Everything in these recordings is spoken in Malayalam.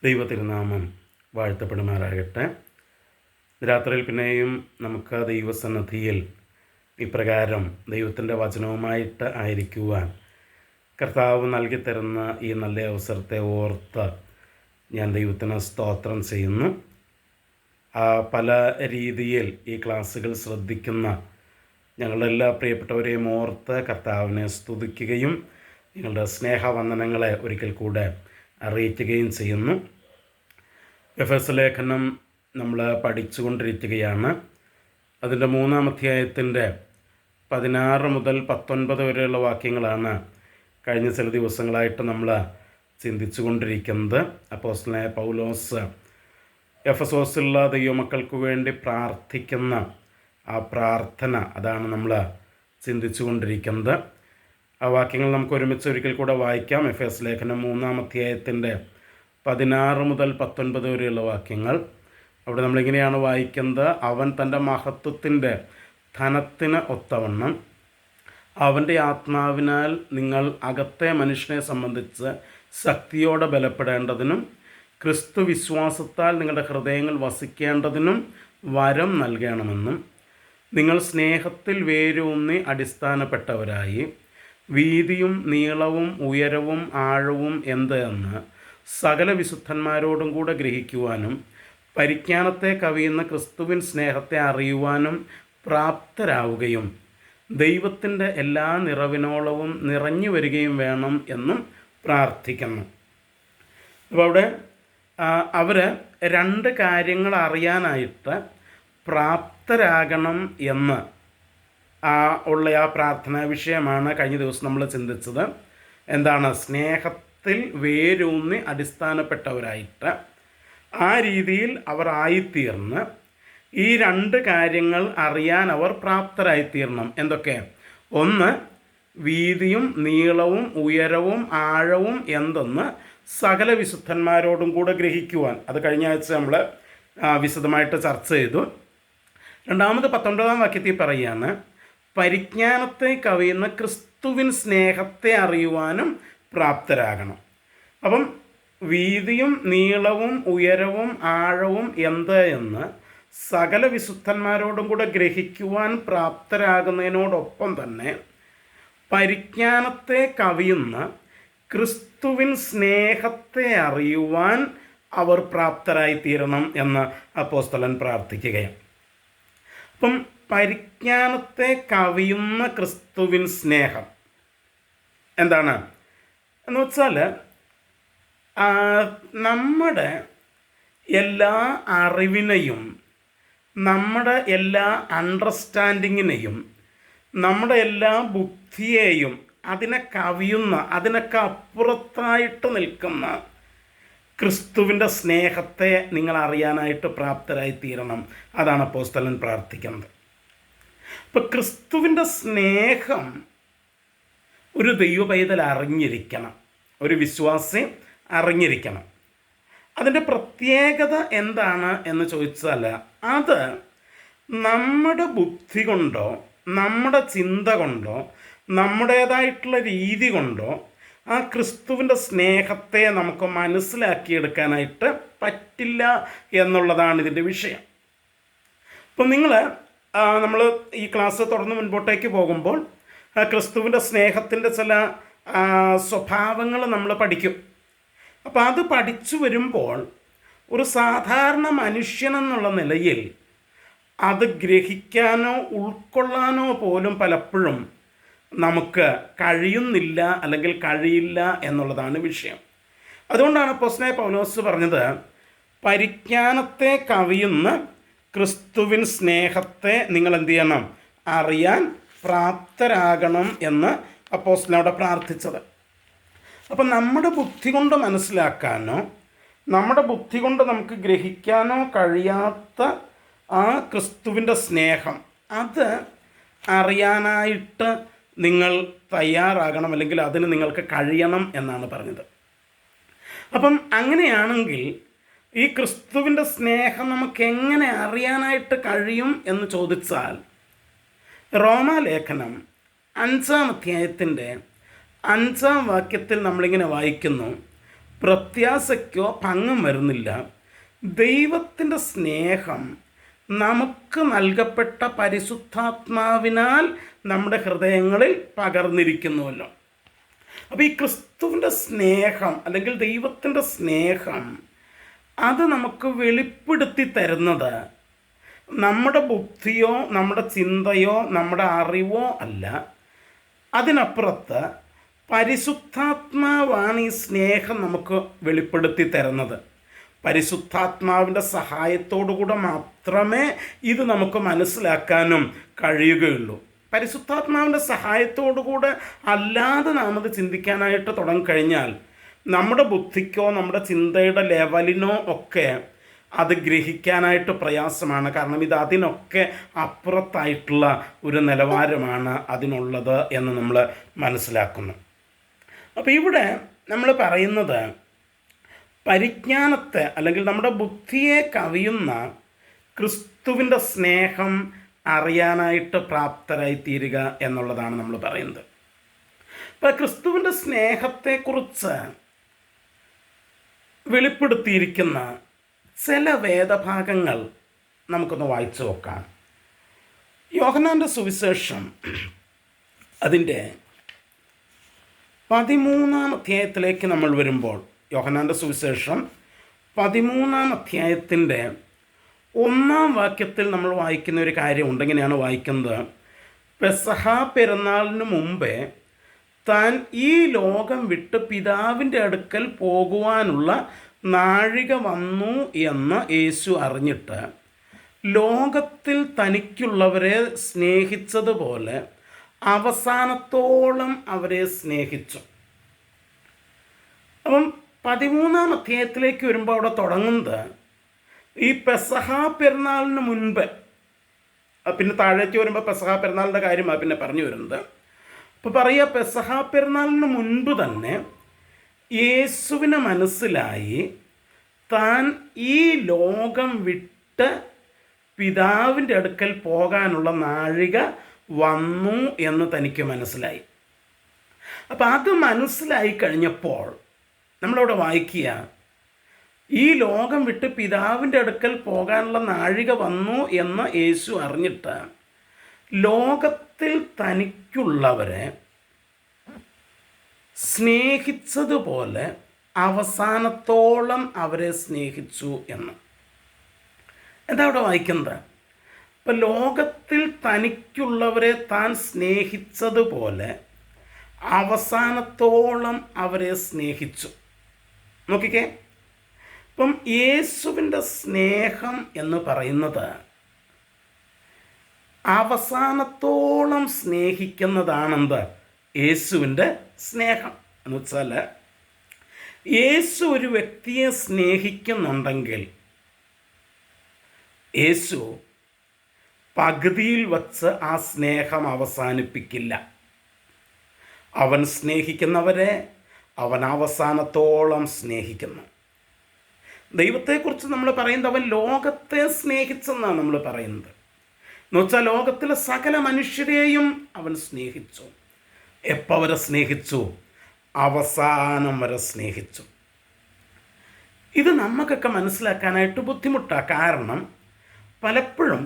ദൈവ തിരുനാമം വാഴ്ത്തപ്പെടുമാറാകട്ടെ. രാത്രിയിൽ പിന്നെയും നമുക്ക് ദൈവസന്നിധിയിൽ ഇപ്രകാരം ദൈവത്തിൻ്റെ വചനവുമായിട്ട് ആയിരിക്കുവാൻ കർത്താവ് നൽകിത്തരുന്ന ഈ നല്ല അവസരത്തെ ഓർത്ത് ഞാൻ ദൈവത്തിന് സ്തോത്രം ചെയ്യുന്നു. പല രീതിയിൽ ഈ ക്ലാസ്സുകൾ ശ്രദ്ധിക്കുന്ന ഞങ്ങളുടെ എല്ലാ പ്രിയപ്പെട്ടവരെയും ഓർത്ത് കർത്താവിനെ സ്തുതിക്കുകയും നിങ്ങളുടെ സ്നേഹവന്ദനങ്ങളെ ഒരിക്കൽ കൂടെ അറിയിക്കുകയും ചെയ്യുന്നു. എഫെസ് ലേഖനം നമ്മൾ പഠിച്ചുകൊണ്ടിരിക്കുകയാണ്. അതിൻ്റെ 3-ാം അധ്യായത്തിൻ്റെ 16 മുതൽ 19 വരെയുള്ള വാക്യങ്ങളാണ് കഴിഞ്ഞ ചില ദിവസങ്ങളായിട്ട് നമ്മൾ ചിന്തിച്ചു കൊണ്ടിരിക്കുന്നത്. അപ്പോസ്തലനായ പൗലോസ് എഫെസോസിലുള്ള ദൈവമക്കൾക്ക് വേണ്ടി പ്രാർത്ഥിക്കുന്ന ആ പ്രാർത്ഥന, അതാണ് നമ്മൾ ചിന്തിച്ചു കൊണ്ടിരിക്കുന്നത്. ആ വാക്യങ്ങൾ നമുക്ക് ഒരുമിച്ച് ഒരിക്കൽ കൂടെ വായിക്കാം. എഫെസ് ലേഖനം 3-ാം അധ്യായത്തിൻ്റെ 16 മുതൽ 19 വരെയുള്ള വാക്യങ്ങൾ. അവിടെ നമ്മളിങ്ങനെയാണ് വായിക്കുന്നത്: അവൻ തൻ്റെ മഹത്വത്തിൻ്റെ ധനത്തിന് ഒത്തവണ്ണം അവൻ്റെ ആത്മാവിനാൽ നിങ്ങൾ അകത്തെ മനുഷ്യനെ സംബന്ധിച്ച് ശക്തിയോടെ ബലപ്പെടേണ്ടതിനും ക്രിസ്തു വിശ്വാസത്താൽ നിങ്ങളുടെ ഹൃദയങ്ങൾ വസിക്കേണ്ടതിനും വരം നൽകണമെന്നും നിങ്ങൾ സ്നേഹത്തിൽ വേരൂന്നി അടിസ്ഥാനപ്പെട്ടവരായി വീതിയും നീളവും ഉയരവും ആഴവും എന്ത് എന്ന് സകല വിശുദ്ധന്മാരോടും കൂടെ ഗ്രഹിക്കുവാനും പരിജ്ഞാനത്തെ കവിയുന്ന ക്രിസ്തുവിൻ സ്നേഹത്തെ അറിയുവാനും പ്രാപ്തരാവുകയും ദൈവത്തിൻ്റെ എല്ലാ നിറവിനോളവും നിറഞ്ഞു വരികയും വേണം എന്നും പ്രാർത്ഥിക്കുന്നു. അപ്പോൾ അവിടെ അവർ 2 കാര്യങ്ങൾ അറിയാനായിട്ട് പ്രാപ്തരാകണം എന്ന് ഉള്ള ആ പ്രാർത്ഥനാ വിഷയമാണ് കഴിഞ്ഞ ദിവസം നമ്മൾ ചിന്തിച്ചത്. എന്താണ്? സ്നേഹത്തിൽ വേരൂന്നി അടിസ്ഥാനപ്പെട്ടവരായിട്ട് ആ രീതിയിൽ അവർ ആയിത്തീർന്ന് ഈ 2 കാര്യങ്ങൾ അറിയാൻ അവർ പ്രാപ്തരായിത്തീരണം. എന്തൊക്കെ? ഒന്ന്, വീതിയും നീളവും ഉയരവും ആഴവും എന്തെന്ന് സകല വിശുദ്ധന്മാരോടും കൂടെ ഗ്രഹിക്കുവാൻ. അത് കഴിഞ്ഞ ആഴ്ച നമ്മൾ വിശദമായിട്ട് ചർച്ച ചെയ്തു. രണ്ടാമത് 19-ാം വാക്യത്തിൽ പറയുകയാണ്, പരിജ്ഞാനത്തെ കവിയുന്ന ക്രിസ്തുവിൻ സ്നേഹത്തെ അറിയുവാനും പ്രാപ്തരാകണം. അപ്പം വീതിയും നീളവും ഉയരവും ആഴവും എന്ത് എന്ന് സകല വിശുദ്ധന്മാരോടും കൂടെ ഗ്രഹിക്കുവാൻ പ്രാപ്തരാകുന്നതിനോടൊപ്പം തന്നെ പരിജ്ഞാനത്തെ കവിയുന്ന ക്രിസ്തുവിൻ സ്നേഹത്തെ അറിയുവാൻ അവർ പ്രാപ്തരായിത്തീരണം എന്ന് അപ്പോസ്തലൻ പ്രാർത്ഥിക്കുകയാണ്. അപ്പം പരിജ്ഞാനത്തെ കവിയുന്ന ക്രിസ്തുവിൻ സ്നേഹം എന്താണ് എന്ന് വെച്ചാൽ, നമ്മുടെ എല്ലാ അറിവിനെയും നമ്മുടെ എല്ലാ അണ്ടർസ്റ്റാൻഡിങ്ങിനെയും നമ്മുടെ എല്ലാ ബുദ്ധിയെയും അതിനെ കവിയുന്ന, അതിനൊക്കെ അപ്പുറത്തായിട്ട് നിൽക്കുന്ന ക്രിസ്തുവിൻ്റെ സ്നേഹത്തെ നിങ്ങൾ അറിയാനായിട്ട് പ്രാപ്തരായിത്തീരണം. അതാണ് അപ്പോസ്തലൻ പ്രാർത്ഥിക്കുന്നത്. അപ്പോൾ ക്രിസ്തുവിൻ്റെ സ്നേഹം ഒരു ദൈവ പൈതൽ അറിഞ്ഞിരിക്കണം, ഒരു വിശ്വാസി അറിഞ്ഞിരിക്കണം. അതിൻ്റെ പ്രത്യേകത എന്താണ് എന്ന് ചോദിച്ചാൽ, അത് നമ്മുടെ ബുദ്ധി കൊണ്ടോ നമ്മുടെ ചിന്ത കൊണ്ടോ നമ്മുടേതായിട്ടുള്ള രീതി കൊണ്ടോ ആ ക്രിസ്തുവിൻ്റെ സ്നേഹത്തെ നമുക്ക് മനസ്സിലാക്കിയെടുക്കാനായിട്ട് പറ്റില്ല എന്നുള്ളതാണ് ഇതിൻ്റെ വിഷയം. അപ്പം നമ്മൾ ഈ ക്ലാസ് തുടർന്ന് മുൻപോട്ടേക്ക് പോകുമ്പോൾ ക്രിസ്തുവിൻ്റെ സ്നേഹത്തിൻ്റെ ചില സ്വഭാവങ്ങൾ നമ്മൾ പഠിക്കും. അപ്പോൾ അത് പഠിച്ചു വരുമ്പോൾ ഒരു സാധാരണ മനുഷ്യനെന്നുള്ള നിലയിൽ അത് ഗ്രഹിക്കാനോ ഉൾക്കൊള്ളാനോ പോലും പലപ്പോഴും നമുക്ക് കഴിയുന്നില്ല, അല്ലെങ്കിൽ കഴിയില്ല എന്നുള്ളതാണ് വിഷയം. അതുകൊണ്ടാണ് അപ്പോസ്തലനായ പൗലോസ് പറഞ്ഞത്, പരിജ്ഞാനത്തെ കവിയുന്ന ക്രിസ്തുവിൻ സ്നേഹത്തെ നിങ്ങൾ എന്ത് ചെയ്യണം? അറിയാൻ പ്രാപ്തരാകണം എന്ന് അപ്പോസ്തലനോട് പ്രാർത്ഥിച്ചത്. അപ്പം നമ്മുടെ ബുദ്ധി കൊണ്ട് മനസ്സിലാക്കാനോ നമ്മുടെ ബുദ്ധി കൊണ്ട് നമുക്ക് ഗ്രഹിക്കാനോ കഴിയാത്ത ആ ക്രിസ്തുവിൻ്റെ സ്നേഹം, അത് അറിയാനായിട്ട് നിങ്ങൾ തയ്യാറാകണം, അല്ലെങ്കിൽ അതിന് നിങ്ങൾക്ക് കഴിയണം എന്നാണ് പറഞ്ഞത്. അപ്പം അങ്ങനെയാണെങ്കിൽ ഈ ക്രിസ്തുവിൻ്റെ സ്നേഹം നമുക്ക് എങ്ങനെ അറിയാനായിട്ട് കഴിയും എന്ന് ചോദിച്ചാൽ, റോമാലേഖനം 5-ാം അധ്യായത്തിൻ്റെ 5-ാം വാക്യത്തിൽ നമ്മളിങ്ങനെ വായിക്കുന്നു: പ്രത്യാശയ്ക്കോ ഭംഗം വരുന്നില്ല. ദൈവത്തിൻ്റെ സ്നേഹം നമുക്ക് നൽകപ്പെട്ട പരിശുദ്ധാത്മാവിനാൽ നമ്മുടെ ഹൃദയങ്ങളിൽ പകർന്നിരിക്കുന്നുവല്ലോ. അപ്പോൾ ഈ ക്രിസ്തുവിൻ്റെ സ്നേഹം അല്ലെങ്കിൽ ദൈവത്തിൻ്റെ സ്നേഹം അത് നമുക്ക് വെളിപ്പെടുത്തി തരുന്നത് നമ്മുടെ ബുദ്ധിയോ നമ്മുടെ ചിന്തയോ നമ്മുടെ അറിവോ അല്ല. അതിനപ്പുറത്ത് പരിശുദ്ധാത്മാവാണ് ഈ സ്നേഹം നമുക്ക് വെളിപ്പെടുത്തി തരുന്നത്. പരിശുദ്ധാത്മാവിൻ്റെ സഹായത്തോടുകൂടെ മാത്രമേ ഇത് നമുക്ക് മനസ്സിലാക്കാനും കഴിയുകയുള്ളൂ. പരിശുദ്ധാത്മാവിൻ്റെ സഹായത്തോടുകൂടെ അല്ലാതെ നാം അത് ചിന്തിക്കാനായിട്ട് തുടങ്ങിക്കഴിഞ്ഞാൽ നമ്മുടെ ബുദ്ധിക്കോ നമ്മുടെ ചിന്തയുടെ ലെവലിനോ ഒക്കെ അത് ഗ്രഹിക്കാനായിട്ട് പ്രയാസമാണ്. കാരണം ഇത് അതിനൊക്കെ അപ്പുറത്തായിട്ടുള്ള ഒരു നിലവാരമാണ് അതിനുള്ളത് എന്ന് നമ്മൾ മനസ്സിലാക്കുന്നു. അപ്പോൾ ഇവിടെ നമ്മൾ പറയുന്നത് പരിജ്ഞാനത്തെ അല്ലെങ്കിൽ നമ്മുടെ ബുദ്ധിയെ കവിയുന്ന ക്രിസ്തുവിൻ്റെ സ്നേഹം അറിയാനായിട്ട് പ്രാപ്തരായിത്തീരുക എന്നുള്ളതാണ് നമ്മൾ പറയുന്നത്. അപ്പോൾ ക്രിസ്തുവിൻ്റെ സ്നേഹത്തെക്കുറിച്ച് വെളിപ്പെടുത്തിയിരിക്കുന്ന ചില വേദഭാഗങ്ങൾ നമുക്കൊന്ന് വായിച്ചു നോക്കാം. യോഹന്നാൻ്റെ സുവിശേഷം അതിൻ്റെ 13-ാം അധ്യായത്തിലേക്ക് നമ്മൾ വരുമ്പോൾ, യോഹന്നാൻ്റെ സുവിശേഷം 13-ാം അധ്യായത്തിൻ്റെ 1-ാം വാക്യത്തിൽ നമ്മൾ വായിക്കുന്ന ഒരു കാര്യമുണ്ട്. ഇങ്ങനെയാണ് വായിക്കുന്നത്: പെസഹ പെരുന്നാളിന് മുമ്പേ താൻ ഈ ലോകം വിട്ട് പിതാവിൻ്റെ അടുക്കൽ പോകുവാനുള്ള നാഴിക വന്നു എന്ന് യേശു അറിഞ്ഞിട്ട് ലോകത്തിൽ തനിക്കുള്ളവരെ സ്നേഹിച്ചതുപോലെ അവസാനത്തോളം അവരെ സ്നേഹിച്ചു. അപ്പം 13-ാം അധ്യായത്തിലേക്ക് വരുമ്പോൾ അവിടെ തുടങ്ങുന്നത് ഈ പെസഹ പെരുന്നാളിന് മുൻപ്, പിന്നെ താഴേക്ക് വരുമ്പോൾ പെസഹ പെരുന്നാളിൻ്റെ കാര്യമാണ് പിന്നെ പറഞ്ഞു വരുന്നത്. അപ്പോൾ പറയുക, പെസഹ പെരുന്നാളിന് മുൻപ് തന്നെ യേശുവിന് മനസ്സിലായി താൻ ഈ ലോകം വിട്ട് പിതാവിൻ്റെ അടുക്കൽ പോകാനുള്ള നാഴിക വന്നു എന്ന് തനിക്ക് മനസ്സിലായി. അപ്പം അത് മനസ്സിലായി കഴിഞ്ഞപ്പോൾ നമ്മളവിടെ വായിക്കുക, ഈ ലോകം വിട്ട് പിതാവിൻ്റെ അടുക്കൽ പോകാനുള്ള നാഴിക വന്നു എന്ന് യേശു അറിഞ്ഞിട്ട് ലോകത്തിൽ തനിക്കുള്ളവരെ സ്നേഹിച്ചതുപോലെ അവസാനത്തോളം അവരെ സ്നേഹിച്ചു എന്ന്. എന്താ അവിടെ വായിക്കുന്നത്? ഇപ്പം ലോകത്തിൽ തനിക്കുള്ളവരെ താൻ സ്നേഹിച്ചതുപോലെ അവസാനത്തോളം അവരെ സ്നേഹിച്ചു. നോക്കിക്കേ, ഇപ്പം യേശുവിൻ്റെ സ്നേഹം എന്ന് പറയുന്നത് അവസാനത്തോളം സ്നേഹിക്കുന്നതാണെന്ത്? യേശുവിൻ്റെ സ്നേഹം എന്ന് വെച്ചാൽ യേശു ഒരു വ്യക്തിയെ സ്നേഹിക്കുന്നുണ്ടെങ്കിൽ യേശു പകുതിയിൽ വച്ച് ആ സ്നേഹം അവസാനിപ്പിക്കില്ല. അവൻ സ്നേഹിക്കുന്നവരെ അവൻ അവസാനത്തോളം സ്നേഹിക്കുന്നു. ദൈവത്തെക്കുറിച്ച് നമ്മൾ പറയുന്നത് അവൻ ലോകത്തെ സ്നേഹിച്ചെന്നാണ് നമ്മൾ പറയുന്നത്. എന്നുവെച്ചാൽ ലോകത്തിലെ സകല മനുഷ്യരെയും അവൻ സ്നേഹിച്ചു. എപ്പോൾ വരെ സ്നേഹിച്ചു? അവസാനം വരെ സ്നേഹിച്ചു. ഇത് നമുക്കൊക്കെ മനസ്സിലാക്കാനായിട്ട് ബുദ്ധിമുട്ടാണ്. കാരണം പലപ്പോഴും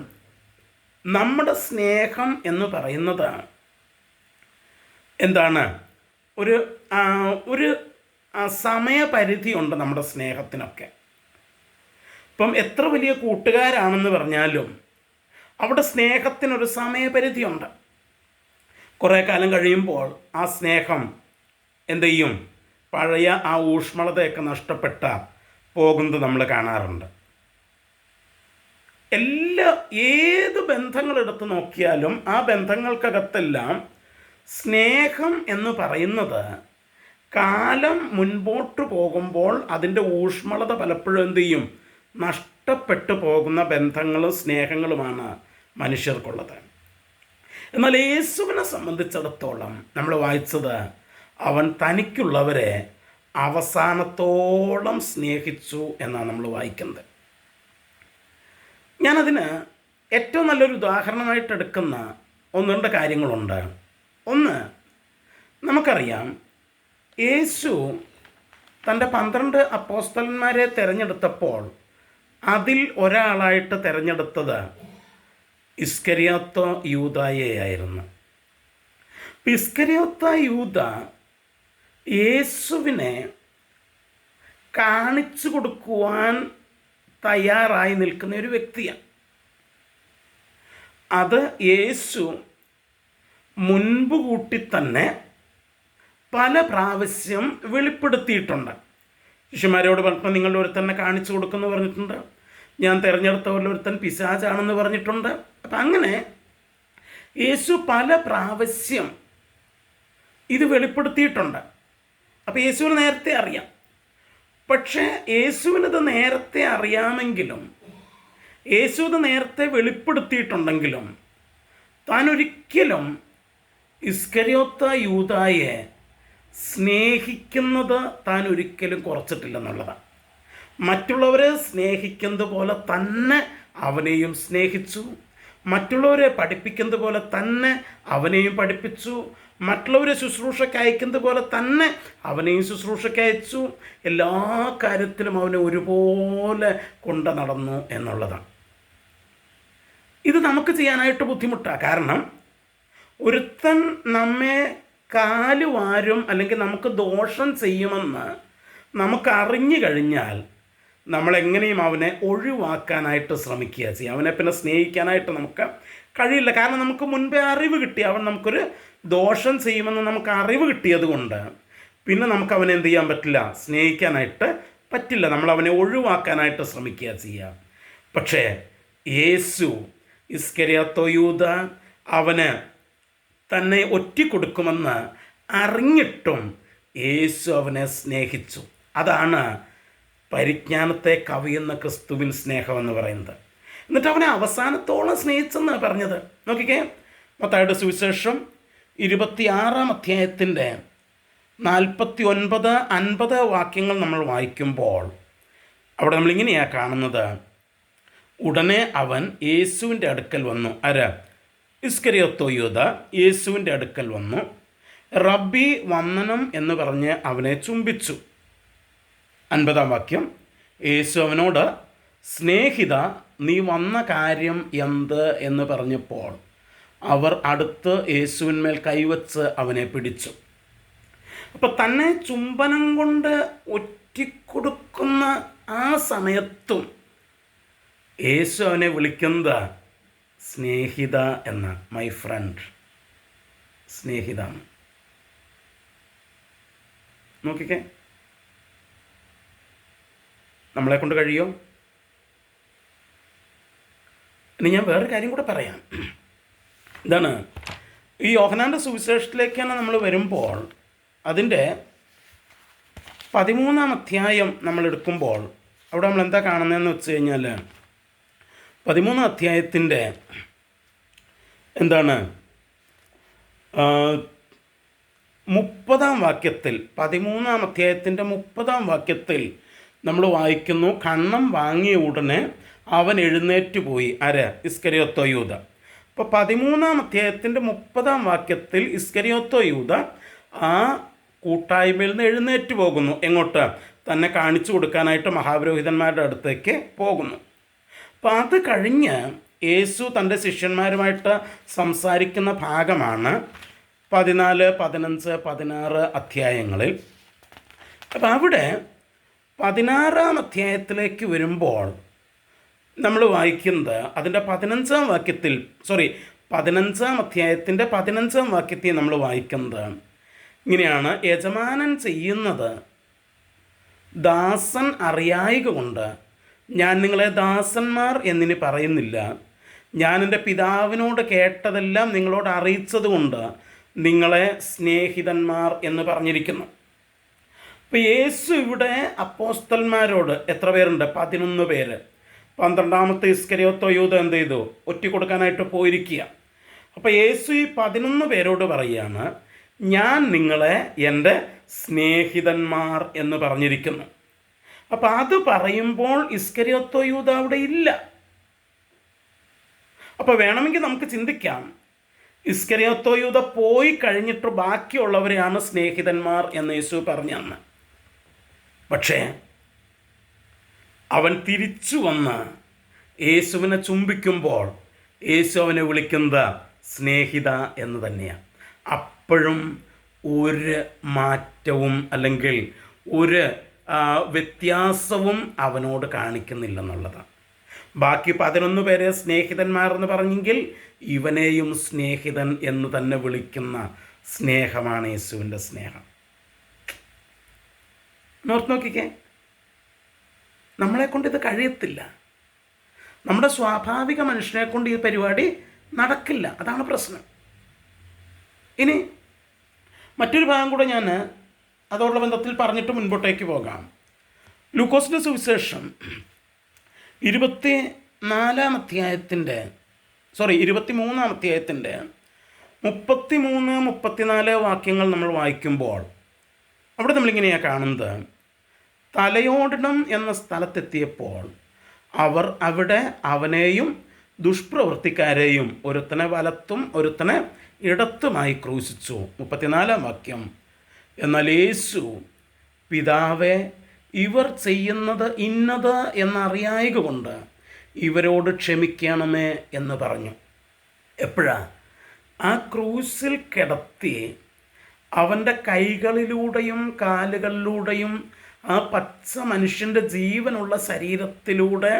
നമ്മുടെ സ്നേഹം എന്ന് പറയുന്നത് എന്താണ്? ഒരു സമയപരിധിയുണ്ട് നമ്മുടെ സ്നേഹത്തിനൊക്കെ. ഇപ്പം എത്ര വലിയ കൂട്ടുകാരാണെന്ന് പറഞ്ഞാലും അവിടെ സ്നേഹത്തിനൊരു സമയപരിധിയുണ്ട്. കുറേ കാലം കഴിയുമ്പോൾ ആ സ്നേഹം എന്ത് ചെയ്യും? പഴയ ആ ഊഷ്മളതയൊക്കെ നഷ്ടപ്പെട്ട പോകുന്നത് നമ്മൾ കാണാറുണ്ട്. ഏത് ബന്ധങ്ങളെടുത്ത് നോക്കിയാലും ആ ബന്ധങ്ങൾക്കകത്തെല്ലാം സ്നേഹം എന്ന് പറയുന്നത് കാലം മുൻപോട്ട് പോകുമ്പോൾ അതിൻ്റെ ഊഷ്മളത പലപ്പോഴും എന്ത് ചെയ്യും? നഷ്ടപ്പെട്ടു പോകുന്ന ബന്ധങ്ങളും സ്നേഹങ്ങളുമാണ് മനുഷ്യർക്കുള്ളത്. എന്നാൽ യേശുവിനെ സംബന്ധിച്ചിടത്തോളം നമ്മൾ വായിച്ചത് അവൻ തനിക്കുള്ളവരെ അവസാനത്തോളം സ്നേഹിച്ചു എന്നാണ് നമ്മൾ വായിക്കുന്നത്. ഞാനതിന് ഏറ്റവും നല്ലൊരു ഉദാഹരണമായിട്ട് എടുക്കുന്ന ഒന്ന് രണ്ട് കാര്യങ്ങളുണ്ട്. ഒന്ന്, നമുക്കറിയാം യേശു തൻ്റെ 12 അപ്പോസ്തലന്മാരെ തിരഞ്ഞെടുത്തപ്പോൾ അതിൽ ഒരാളായിട്ട് തിരഞ്ഞെടുത്തത് ഇസ്കരിയോത്ത് യൂദായെയായിരുന്നു. ഇസ്കരിയോത്ത് യൂദ യേശുവിനെ കാണിച്ചു കൊടുക്കുവാൻ തയ്യാറായി നിൽക്കുന്ന ഒരു വ്യക്തിയാണ്. അത് യേശു മുൻപ് കൂട്ടി തന്നെ പല പ്രാവശ്യം വെളിപ്പെടുത്തിയിട്ടുണ്ട്. ശിഷ്യന്മാരോട് പറഞ്ഞപ്പോൾ നിങ്ങളുടെ ഒരുത്തന്നെ കാണിച്ചു കൊടുക്കുമെന്ന് പറഞ്ഞിട്ടുണ്ട്. ഞാൻ തിരഞ്ഞെടുത്തവരിൽ ഒരുത്തൻ പിശാചാണെന്ന് പറഞ്ഞിട്ടുണ്ട്. അപ്പം അങ്ങനെ യേശു പല പ്രാവശ്യം ഇത് വെളിപ്പെടുത്തിയിട്ടുണ്ട്. അപ്പോൾ യേശുവിന് നേരത്തെ അറിയാം. പക്ഷേ യേശുവിനത് നേരത്തെ അറിയാമെങ്കിലും, യേശു ഇത് നേരത്തെ വെളിപ്പെടുത്തിയിട്ടുണ്ടെങ്കിലും, താൻ ഒരിക്കലും ഇസ്കരിയോത്ത് യൂദായെ സ്നേഹിക്കുന്നത് താൻ ഒരിക്കലും കുറച്ചിട്ടില്ലെന്നുള്ളതാണ്. മറ്റുള്ളവരെ സ്നേഹിക്കുന്നത് പോലെ തന്നെ അവനെയും സ്നേഹിച്ചു, മറ്റുള്ളവരെ പഠിപ്പിക്കുന്നത് പോലെ തന്നെ അവനെയും പഠിപ്പിച്ചു, മറ്റുള്ളവരെ ശുശ്രൂഷയ്ക്ക് അയക്കുന്നത് പോലെ തന്നെ അവനെയും ശുശ്രൂഷയ്ക്ക് അയച്ചു. എല്ലാ കാര്യത്തിലും അവനെ ഒരുപോലെ കൊണ്ടു നടന്നു എന്നുള്ളതാണ്. ഇത് നമുക്ക് ചെയ്യാനായിട്ട് ബുദ്ധിമുട്ടാണ്. കാരണം ഒരുത്തൻ നമ്മെ കാലുവാരും അല്ലെങ്കിൽ നമുക്ക് ദോഷം ചെയ്യുമെന്ന് നമുക്ക് അറിഞ്ഞു കഴിഞ്ഞാൽ നമ്മളെങ്ങനെയും അവനെ ഒഴിവാക്കാനായിട്ട് ശ്രമിക്കുക ചെയ്യുക. അവനെ പിന്നെ സ്നേഹിക്കാനായിട്ട് നമുക്ക് കഴിയില്ല. കാരണം നമുക്ക് മുൻപേ അറിവ് കിട്ടി, അവൻ നമുക്കൊരു ദോഷം ചെയ്യുമെന്ന് നമുക്ക് അറിവ് കിട്ടിയത് കൊണ്ട് പിന്നെ നമുക്ക് അവനെ എന്ത് ചെയ്യാൻ പറ്റില്ല, സ്നേഹിക്കാനായിട്ട് പറ്റില്ല. നമ്മളവനെ ഒഴിവാക്കാനായിട്ട് ശ്രമിക്കുക ചെയ്യുക. പക്ഷേ യേശു ഇസ്കരിയോത്ത് യൂദ അവന് തന്നെ ഒറ്റിക്കൊടുക്കുമെന്ന് അറിഞ്ഞിട്ടും യേശു അവനെ സ്നേഹിച്ചു. അതാണ് പരിജ്ഞാനത്തെ കവിയുന്ന ക്രിസ്തുവിൻ സ്നേഹമെന്ന് പറയുന്നത്. എന്നിട്ട് അവനെ അവസാനത്തോളം സ്നേഹിച്ചെന്ന് പറഞ്ഞത്. നോക്കിക്കേ, മത്തായിയുടെ സുവിശേഷം 26-ാം അധ്യായത്തിൻ്റെ 49-50 വാക്യങ്ങൾ നമ്മൾ വായിക്കുമ്പോൾ അവിടെ നമ്മളിങ്ങനെയാണ് കാണുന്നത്. ഉടനെ അവൻ യേശുവിൻ്റെ അടുക്കൽ വന്നു. ഇസ്കരിയോത്ത് യൂദ യേശുവിൻ്റെ അടുക്കൽ വന്നു. റബ്ബി വന്ദനം എന്ന് പറഞ്ഞ് അവനെ ചുംബിച്ചു. 50-ാം വാക്യം, യേശു അവനോട് സ്നേഹിത നീ വന്ന കാര്യം എന്ത് എന്ന് പറഞ്ഞപ്പോൾ അവർ അടുത്ത് യേശുവിന്മേൽ കൈവച്ച് അവനെ പിടിച്ചു. അപ്പോൾ തന്നെ ചുംബനം കൊണ്ട് ഒറ്റിക്കൊടുക്കുന്ന ആ സമയത്തും യേശു അവനെ വിളിക്കുന്നത് സ്നേഹിത എന്ന, മൈ ഫ്രണ്ട്, സ്നേഹിത. നോക്കിക്കേ, നമ്മളെ കൊണ്ട് കഴിയോ? ഇനി ഞാൻ വേറൊരു കാര്യം കൂടെ പറയാം. ഇതാണ്, ഈ യോഹന്നാൻ്റെ സുവിശേഷത്തിലേക്കാണ് നമ്മൾ വരുമ്പോൾ അതിൻ്റെ 13-ാം അധ്യായം നമ്മൾ എടുക്കുമ്പോൾ അവിടെ നമ്മൾ എന്താ കാണുന്നതെന്ന് വെച്ച് കഴിഞ്ഞാൽ 13-ാം അധ്യായത്തിൻ്റെ എന്താണ് 30-ാം വാക്യത്തിൽ, 13-ാം അധ്യായത്തിൻ്റെ 30-ാം വാക്യത്തിൽ നമ്മൾ വായിക്കുന്നു, കണ്ണം വാങ്ങിയ ഉടനെ അവൻ എഴുന്നേറ്റ് പോയി. ഇസ്കരിയോത്ത് യൂദ. അപ്പോൾ 13-ാം അധ്യായത്തിൻ്റെ 30-ാം വാക്യത്തിൽ ഇസ്കരിയോത്ത് യൂദ ആ കൂട്ടായ്മയിൽ നിന്ന് എഴുന്നേറ്റ് പോകുന്നു. എങ്ങോട്ട്? തന്നെ കാണിച്ചു കൊടുക്കാനായിട്ട് മഹാപുരോഹിതന്മാരുടെ അടുത്തേക്ക് പോകുന്നു. അപ്പോൾ അത് കഴിഞ്ഞ് യേശു തൻ്റെ ശിഷ്യന്മാരുമായിട്ട് സംസാരിക്കുന്ന ഭാഗമാണ് 14, 15, 16 അധ്യായങ്ങളിൽ. അപ്പം അവിടെ 16-ാം അധ്യായത്തിലേക്ക് വരുമ്പോൾ നമ്മൾ വായിക്കുന്നത് അതിൻ്റെ 15-ാം വാക്യത്തിൽ, 15-ാം അധ്യായത്തിൻ്റെ 15-ാം വാക്യത്തിൽ നമ്മൾ വായിക്കുന്നത് ഇങ്ങനെയാണ്: യജമാനൻ ചെയ്യുന്നത് ദാസൻ അറിയായിക കൊണ്ട് ഞാൻ നിങ്ങളെ ദാസന്മാർ എന്നിനി പറയുന്നില്ല. ഞാൻ എൻ്റെ പിതാവിനോട് കേട്ടതെല്ലാം നിങ്ങളോട് അറിയിച്ചതുകൊണ്ട് നിങ്ങളെ സ്നേഹിതന്മാർ എന്ന് പറഞ്ഞിരിക്കുന്നു. അപ്പോൾ യേശു ഇവിടെ അപ്പോസ്തലന്മാരോട് എത്ര പേരുണ്ട്? 11 പേര്. 12-ാമത്തെ ഇസ്കരിയോത്ത് യൂദ എന്ത് ചെയ്തു? ഒറ്റിക്കൊടുക്കാനായിട്ട് പോയിരിക്കുക. അപ്പോൾ യേശു ഈ 11 പേരോട് പറയുകയാണ്, ഞാൻ നിങ്ങളെ എൻ്റെ സ്നേഹിതന്മാർ എന്ന് പറഞ്ഞിരിക്കുന്നു. അപ്പം അത് പറയുമ്പോൾ ഇസ്കരിയോത്ത് യൂദ അവിടെ ഇല്ല. അപ്പോൾ വേണമെങ്കിൽ നമുക്ക് ചിന്തിക്കാം, ഇസ്കരിയോത്ത് യൂദ പോയി കഴിഞ്ഞിട്ട് ബാക്കിയുള്ളവരെയാണ് സ്നേഹിതന്മാർ എന്ന് യേശു പറഞ്ഞെന്ന്. പക്ഷേ അവൻ തിരിച്ചു വന്ന് യേശുവിനെ ചുംബിക്കുമ്പോൾ യേശു അവനെ വിളിക്കുന്നത് സ്നേഹിത എന്ന് തന്നെയാണ്. അപ്പോഴും ഒരു മാറ്റവും അല്ലെങ്കിൽ ഒരു വ്യത്യാസവും അവനോട് കാണിക്കുന്നില്ലെന്നുള്ളതാണ്. ബാക്കി 11 പേരെ സ്നേഹിതന്മാരെന്ന് പറഞ്ഞെങ്കിൽ ഇവനെയും സ്നേഹിതൻ എന്ന് തന്നെ വിളിക്കുന്ന സ്നേഹമാണ് യേശുവിൻ്റെ സ്നേഹം. നോക്കിക്കേ, നമ്മളെക്കൊണ്ട് ഇത് കഴിയത്തില്ല. നമ്മുടെ സ്വാഭാവിക മനുഷ്യനെ കൊണ്ട് ഈ പരിപാടി നടക്കില്ല. അതാണ് പ്രശ്നം. ഇനി മറ്റൊരു ഭാഗം കൂടെ ഞാൻ അതോടുള്ള ബന്ധത്തിൽ പറഞ്ഞിട്ട് മുൻപോട്ടേക്ക് പോകാം. ലൂക്കോസിൻ്റെ സുവിശേഷം 23-ാം അധ്യായത്തിൻ്റെ 33-34 വാക്യങ്ങൾ നമ്മൾ വായിക്കുമ്പോൾ അവിടെ നമ്മളിങ്ങനെയാണ് കാണുന്നത്. തലയോടിടം എന്ന സ്ഥലത്തെത്തിയപ്പോൾ അവർ അവിടെ അവനെയും ദുഷ്പ്രവൃത്തിക്കാരെയും ഒരുത്തനെ വലത്തും ഒരുത്തനെ ഇടത്തുമായി ക്രൂശിച്ചു. 34-ാം വാക്യം. എന്നാൽ യേശു, പിതാവേ, ഇവർ ചെയ്യുന്നത് ഇന്നത് എന്നറിയായക കൊണ്ട് ഇവരോട് ക്ഷമിക്കണമേ എന്ന് പറഞ്ഞു. എപ്പോഴാ? ആ ക്രൂശിൽ കിടത്തി അവൻ്റെ കൈകളിലൂടെയും കാലുകളിലൂടെയും ആ പച്ച മനുഷ്യൻ്റെ ജീവനുള്ള ശരീരത്തിലൂടെ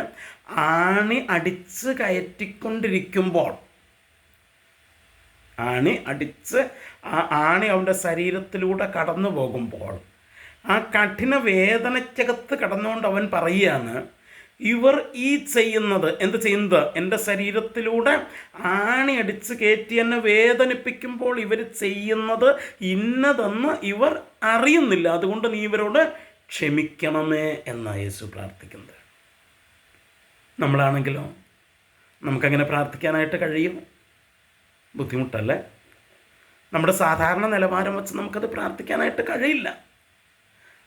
ആണി അടിച്ച് കയറ്റിക്കൊണ്ടിരിക്കുമ്പോൾ, ആണി അവൻ്റെ ശരീരത്തിലൂടെ കടന്നു പോകുമ്പോൾ ആ കഠിന വേദനയ്ക്കകത്ത് കടന്നുകൊണ്ട് അവൻ പറയുകയാണ്, ഇവർ ഈ ചെയ്യുന്നത്, എന്ത് ചെയ്യുന്നത്? എൻ്റെ ശരീരത്തിലൂടെ ആണി അടിച്ച് കയറ്റി എന്നെ വേദനിപ്പിക്കുമ്പോൾ ഇവർ ചെയ്യുന്നത് ഇന്നതെന്ന് ഇവർ അറിയുന്നില്ല. അതുകൊണ്ട് നീ ഇവരോട് ക്ഷമിക്കണമേ എന്നാണ് യേശു പ്രാർത്ഥിക്കുന്നത്. നമ്മളാണെങ്കിലോ നമുക്കങ്ങനെ പ്രാർത്ഥിക്കാനായിട്ട് കഴിയും? ബുദ്ധിമുട്ടല്ലേ? നമ്മുടെ സാധാരണ നിലവാരം വെച്ച് നമുക്കത് പ്രാർത്ഥിക്കാനായിട്ട് കഴിയില്ല.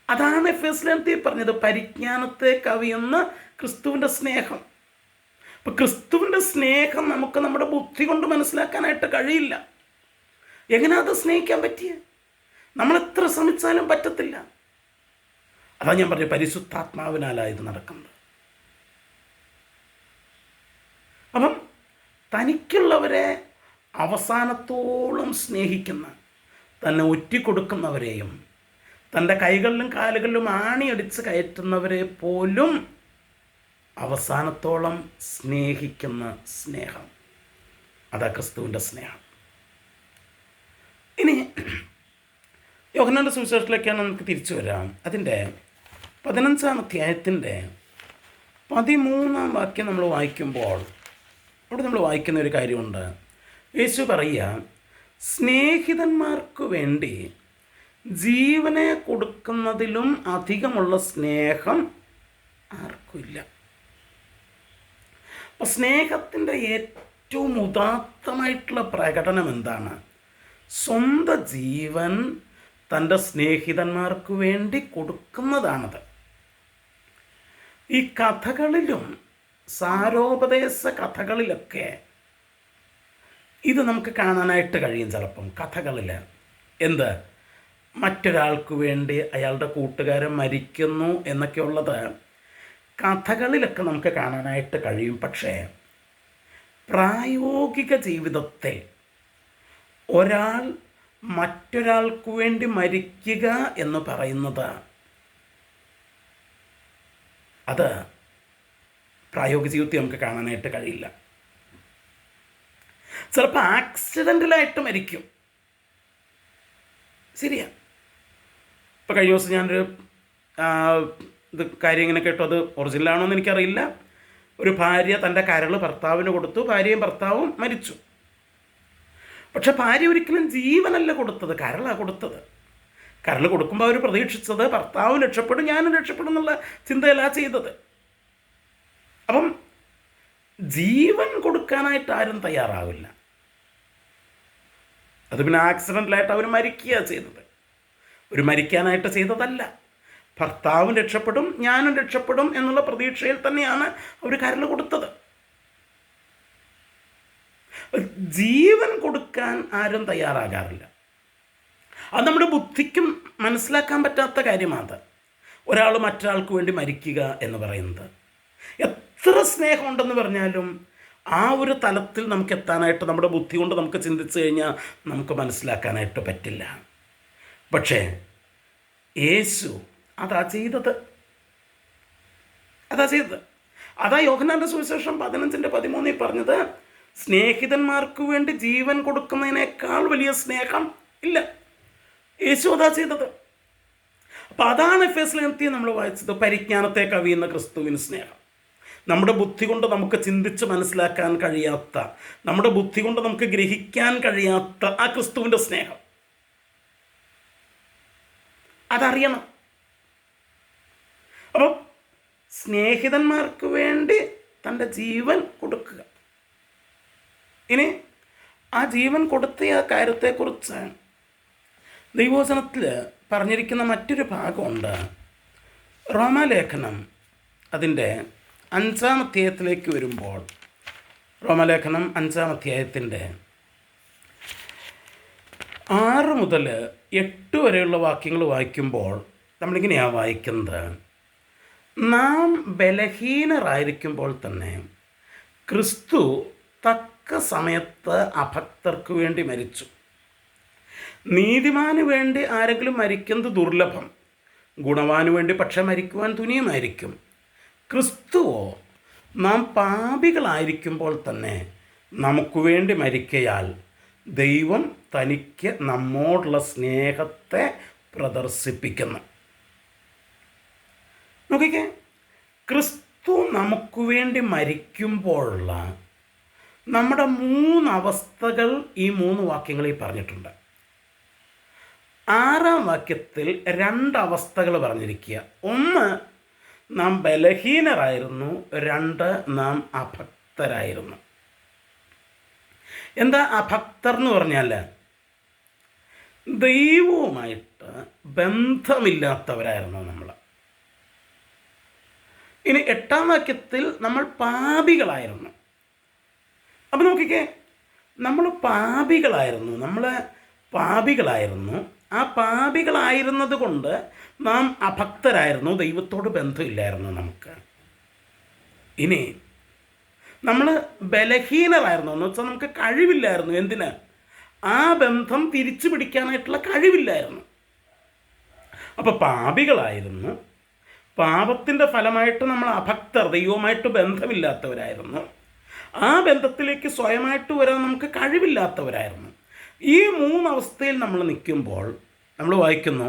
അതാണ് എഫേസ്യൻസിൽ പറഞ്ഞത്, പരിജ്ഞാനത്തെ കവിയുന്ന ക്രിസ്തുവിൻ്റെ സ്നേഹം. അപ്പം ക്രിസ്തുവിൻ്റെ സ്നേഹം നമുക്ക് നമ്മുടെ ബുദ്ധി കൊണ്ട് മനസ്സിലാക്കാനായിട്ട് കഴിയില്ല. എങ്ങനെയാ അത് സ്നേഹിക്കാൻ പറ്റിയ? നമ്മൾ എത്ര ശ്രമിച്ചാലും പറ്റത്തില്ല. അതാ ഞാൻ പറഞ്ഞു, പരിശുദ്ധാത്മാവിനാലാണ് ഇത് നടക്കുന്നത്. അപ്പം തനിക്കുള്ളവരെ അവസാനത്തോളം സ്നേഹിക്കുന്ന, തന്നെ ഒറ്റിക്കൊടുക്കുന്നവരെയും തൻ്റെ കൈകളിലും കാലുകളിലും ആണിയടിച്ച് കയറ്റുന്നവരെ പോലും അവസാനത്തോളം സ്നേഹിക്കുന്ന സ്നേഹം, അതാ ക്രിസ്തുവിൻ്റെ സ്നേഹം. ഇനി യോഹന്നാൻ്റെ സുവിശേഷത്തിലേക്കാണ് നമുക്ക് തിരിച്ചു വരാം. അതിൻ്റെ 15-ാം അധ്യായത്തിൻ്റെ 13-ാം വാക്യം നമ്മൾ വായിക്കുമ്പോൾ അവിടെ നമ്മൾ വായിക്കുന്ന ഒരു കാര്യമുണ്ട്. യേശു പറയുക, സ്നേഹിതന്മാർക്ക് വേണ്ടി ജീവനെ കൊടുക്കുന്നതിലും അധികമുള്ള സ്നേഹം ആർക്കുമില്ല. അപ്പം സ്നേഹത്തിൻ്റെ ഏറ്റവും ഉദാത്തമായിട്ടുള്ള പ്രകടനം എന്താണ്? സ്വന്തം ജീവൻ തൻ്റെ സ്നേഹിതന്മാർക്ക് വേണ്ടി കൊടുക്കുന്നതാണത്. ഈ കഥകളിലും സാരോപദേശ കഥകളിലൊക്കെ ഇത് നമുക്ക് കാണാനായിട്ട് കഴിയും. ചിലപ്പം കഥകളിൽ എന്ത്, മറ്റൊരാൾക്ക് വേണ്ടി അയാളുടെ കൂട്ടുകാരൻ മരിക്കുന്നു എന്നൊക്കെയുള്ളത് കഥകളിലൊക്കെ നമുക്ക് കാണാനായിട്ട് കഴിയും. പക്ഷേ പ്രായോഗിക ജീവിതത്തിൽ ഒരാൾ മറ്റൊരാൾക്ക് വേണ്ടി മരിക്കുക എന്ന് പറയുന്നത് അത് പ്രായോഗിക ജീവിതത്തിൽ നമുക്ക് കാണാനായിട്ട് കഴിയില്ല. ചിലപ്പോൾ ആക്സിഡൻ്റലായിട്ട് മരിക്കും. ശരിയാ. ഇപ്പോൾ കഴിഞ്ഞ ദിവസം ഞാനൊരു ഇത് കാര്യം ഇങ്ങനെ കേട്ടു. അത് ഒറിജിനലാണോ എന്ന് എനിക്കറിയില്ല. ഒരു ഭാര്യ തൻ്റെ കരൾ ഭർത്താവിന് കൊടുത്തു, ഭാര്യയും ഭർത്താവും മരിച്ചു. പക്ഷെ ഭാര്യ ഒരിക്കലും ജീവനല്ല കൊടുത്തത്, കരളാണ് കൊടുത്തത്. കരൾ കൊടുക്കുമ്പോൾ അവർ പ്രതീക്ഷിച്ചത് ഭർത്താവും രക്ഷപ്പെടും, ഞാനും രക്ഷപ്പെടും എന്നുള്ള ചിന്തയല്ല ചെയ്തത്. അപ്പം ജീവൻ കൊടുക്കാനായിട്ട് ആരും തയ്യാറാവില്ല. അത് പിന്നെ ആക്സിഡൻ്റലായിട്ട് അവർ മരിക്കുക ചെയ്തത്. ഒരു മരിക്കാനായിട്ട് ചെയ്തതല്ല. ഭർത്താവും രക്ഷപ്പെടും, ഞാനും രക്ഷപ്പെടും എന്നുള്ള പ്രതീക്ഷയിൽ തന്നെയാണ് അവർ കരൾ കൊടുത്തത്. ജീവൻ കൊടുക്കാൻ ആരും തയ്യാറാകാറില്ല. അത് നമ്മുടെ ബുദ്ധിക്കും മനസ്സിലാക്കാൻ പറ്റാത്ത കാര്യമാണ്. ഒരാൾ മറ്റൊരാൾക്ക് വേണ്ടി മരിക്കുക എന്ന് പറയുന്നത്. എത്ര സ്നേഹമുണ്ടെന്ന് പറഞ്ഞാലും ആ ഒരു തലത്തിൽ നമുക്ക് എത്താനായിട്ട് നമ്മുടെ ബുദ്ധി കൊണ്ട് നമുക്ക് ചിന്തിച്ചു കഴിഞ്ഞാൽ നമുക്ക് മനസ്സിലാക്കാനായിട്ട് പറ്റില്ല. പക്ഷേ യേശു അതാ ചെയ്തത്. അതാ യോഹന്നാന്റെ സുവിശേഷം 15:13 പറഞ്ഞത്, സ്നേഹിതന്മാർക്ക് വേണ്ടി ജീവൻ കൊടുക്കുന്നതിനേക്കാൾ വലിയ സ്നേഹം ഇല്ല. യേശു അതാ ചെയ്തത്. അപ്പം അതാണ് എഫേസ്യർ നമ്മൾ വായിച്ചത്, പരിജ്ഞാനത്തെ കവിയുന്ന ക്രിസ്തുവിന് സ്നേഹം. നമ്മുടെ ബുദ്ധി കൊണ്ട് നമുക്ക് ചിന്തിച്ച് മനസ്സിലാക്കാൻ കഴിയാത്ത, നമ്മുടെ ബുദ്ധി കൊണ്ട് നമുക്ക് ഗ്രഹിക്കാൻ കഴിയാത്ത ആ ക്രിസ്തുവിൻ്റെ സ്നേഹം അതറിയണം. അപ്പം സ്നേഹിതന്മാർക്ക് വേണ്ടി തൻ്റെ ജീവൻ കൊടുക്കുക. ഇനി ആ ജീവൻ കൊടുത്ത ആ കാര്യത്തെക്കുറിച്ച് ദൈവവചനത്തിൽ പറഞ്ഞിരിക്കുന്ന മറ്റൊരു ഭാഗമുണ്ട്. റോമാലേഖനം അതിൻ്റെ 5-ാം അധ്യായത്തിലേക്ക് വരുമ്പോൾ, റോമാലേഖനം 5-ാം അധ്യായത്തിൻ്റെ 6 മുതൽ 8 വരെയുള്ള വാക്യങ്ങൾ വായിക്കുമ്പോൾ നമ്മളിങ്ങനെയാണ് വായിക്കുന്നത്: നാം ബലഹീനരായിരിക്കുമ്പോൾ തന്നെ ക്രിസ്തു തക്ക സമയത്ത് അഭക്തർക്ക് വേണ്ടി മരിച്ചു. നീതിമാന് വേണ്ടി ആരെങ്കിലും മരിക്കുന്നത് ദുർലഭം, ഗുണവാന് വേണ്ടി പക്ഷെ മരിക്കുവാൻ തുനിയുമായിരിക്കും. ക്രിസ്തുവോ നാം പാപികളായിരിക്കുമ്പോൾ തന്നെ നമുക്ക് വേണ്ടി മരിക്കയാൽ ദൈവം തനിക്ക് നമ്മോടുള്ള സ്നേഹത്തെ പ്രദർശിപ്പിക്കുന്നു. നോക്കിക്കേ, ക്രിസ്തു നമുക്ക് വേണ്ടി മരിക്കുമ്പോഴുള്ള നമ്മുടെ 3 അവസ്ഥകൾ ഈ 3 വാക്യങ്ങളിൽ പറഞ്ഞിട്ടുണ്ട്. 6-ാം വാക്യത്തിൽ 2 അവസ്ഥകൾ പറഞ്ഞിരിക്കുക. 1, നാം ബലഹീനരായിരുന്നു. 2, നാം അഭക്തരായിരുന്നു. എന്താ അഭക്തർ എന്ന് പറഞ്ഞാൽ? ദൈവവുമായിട്ട് ബന്ധമില്ലാത്തവരായിരുന്നു നമ്മൾ. ഇനി 8-ാം വാക്യത്തിൽ നമ്മൾ പാപികളായിരുന്നു. അപ്പം നോക്കിക്കേ, നമ്മൾ പാപികളായിരുന്നു. ആ പാപികളായിരുന്നത് കൊണ്ട് നാം അഭക്തരായിരുന്നു, ദൈവത്തോട് ബന്ധമില്ലായിരുന്നു നമുക്ക്. ഇനി നമ്മൾ ബലഹീനരായിരുന്നു എന്ന് വെച്ചാൽ നമുക്ക് കഴിവില്ലായിരുന്നു. എന്തിന്? ആ ബന്ധം തിരിച്ചു പിടിക്കാനായിട്ടുള്ള കഴിവില്ലായിരുന്നു. അപ്പോൾ പാപികളായിരുന്നു, പാപത്തിൻ്റെ ഫലമായിട്ട് നമ്മൾ അഭക്തർ, ദൈവവുമായിട്ട് ബന്ധമില്ലാത്തവരായിരുന്നു. ആ ബന്ധത്തിലേക്ക് സ്വയമായിട്ട് വരാൻ നമുക്ക് കഴിവില്ലാത്തവരായിരുന്നു. ഈ 3 അവസ്ഥയിൽ നമ്മൾ നിൽക്കുമ്പോൾ നമ്മൾ വായിക്കുന്നു,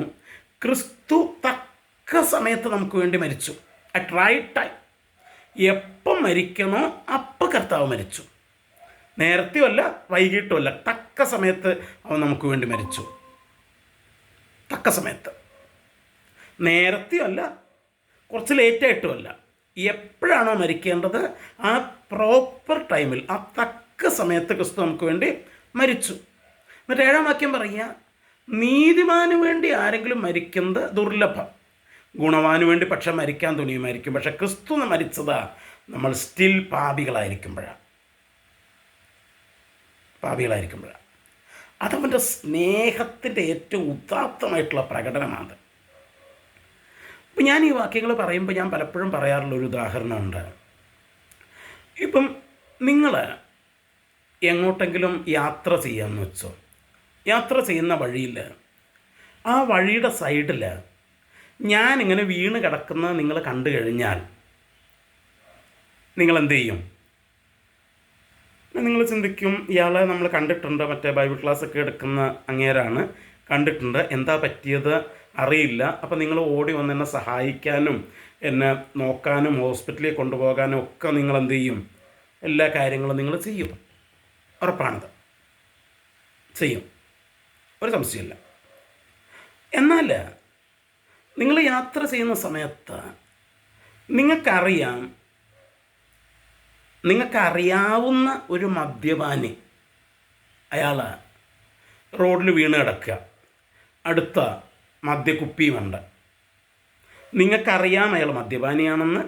ക്രിസ്തു തക്ക സമയത്ത് നമുക്ക് വേണ്ടി മരിച്ചു. At right time. എപ്പം മരിക്കണോ അപ്പം കർത്താവ് മരിച്ചു. നേരത്തെയല്ല വൈകിട്ടുമല്ല, തക്ക സമയത്ത് അവൻ നമുക്ക് വേണ്ടി മരിച്ചു. തക്ക സമയത്ത്, നേരത്തെയല്ല കുറച്ച് ലേറ്റായിട്ടുമല്ല. എപ്പോഴാണോ മരിക്കേണ്ടത് ആ പ്രോപ്പർ ടൈമിൽ, ആ തക്ക സമയത്ത് ക്രിസ്തു നമുക്ക് വേണ്ടി മരിച്ചു. എന്നിട്ട് 7-ാം വാക്യം പറയുക, നീതിമാന് വേണ്ടി ആരെങ്കിലും മരിക്കുന്നത് ദുർലഭം, ഗുണവാന് വേണ്ടി പക്ഷെ മരിക്കാൻ തുനിയുമായിരിക്കും. പക്ഷെ ക്രിസ്തു മരിച്ചതാ നമ്മൾ സ്റ്റിൽ പാപികളായിരിക്കുമ്പോഴാണ്. അതവൻ്റെ സ്നേഹത്തിൻ്റെ ഏറ്റവും ഉദാത്തമായിട്ടുള്ള പ്രകടനമാണ്. ഇപ്പം ഞാൻ ഈ വാക്യങ്ങൾ പറയുമ്പോൾ ഞാൻ പലപ്പോഴും പറയാറുള്ളൊരു ഉദാഹരണമുണ്ട്. ഇപ്പം നിങ്ങൾ എങ്ങോട്ടെങ്കിലും യാത്ര ചെയ്യാമെന്ന് വെച്ചോ. യാത്ര ചെയ്യുന്ന വഴിയിൽ ആ വഴിയുടെ സൈഡിൽ ഞാനിങ്ങനെ വീണ് കിടക്കുന്നത് നിങ്ങൾ കണ്ടു കഴിഞ്ഞാൽ നിങ്ങൾ എന്ത് ചെയ്യും? നിങ്ങൾ ചിന്തിക്കും, ഇയാളെ നമ്മൾ കണ്ടിട്ടുണ്ട്, മറ്റേ ബൈബിൾ ക്ലാസ്സൊക്കെ എടുക്കുന്ന അങ്ങേരാണ്, കണ്ടിട്ടുണ്ട്, എന്താ പറ്റിയത് അറിയില്ല. അപ്പോൾ നിങ്ങൾ ഓടി വന്ന് എന്നെ സഹായിക്കാനും എന്നെ നോക്കാനും ഹോസ്പിറ്റലിൽ കൊണ്ടുപോകാനും ഒക്കെ നിങ്ങൾ എന്ത് ചെയ്യും? എല്ലാ കാര്യങ്ങളും നിങ്ങൾ ചെയ്യും. ഉറപ്പാണത്, ചെയ്യും, ഒരു സംശയമില്ല. എന്നാൽ നിങ്ങൾ യാത്ര ചെയ്യുന്ന സമയത്ത് നിങ്ങൾക്കറിയാവുന്ന ഒരു മദ്യപാനി, അയാൾ റോഡിൽ വീണ് കിടക്കുക, അടുത്ത മദ്യക്കുപ്പിയുമുണ്ട്. നിങ്ങൾക്കറിയാം അയാൾ മദ്യപാനിയാണെന്ന്,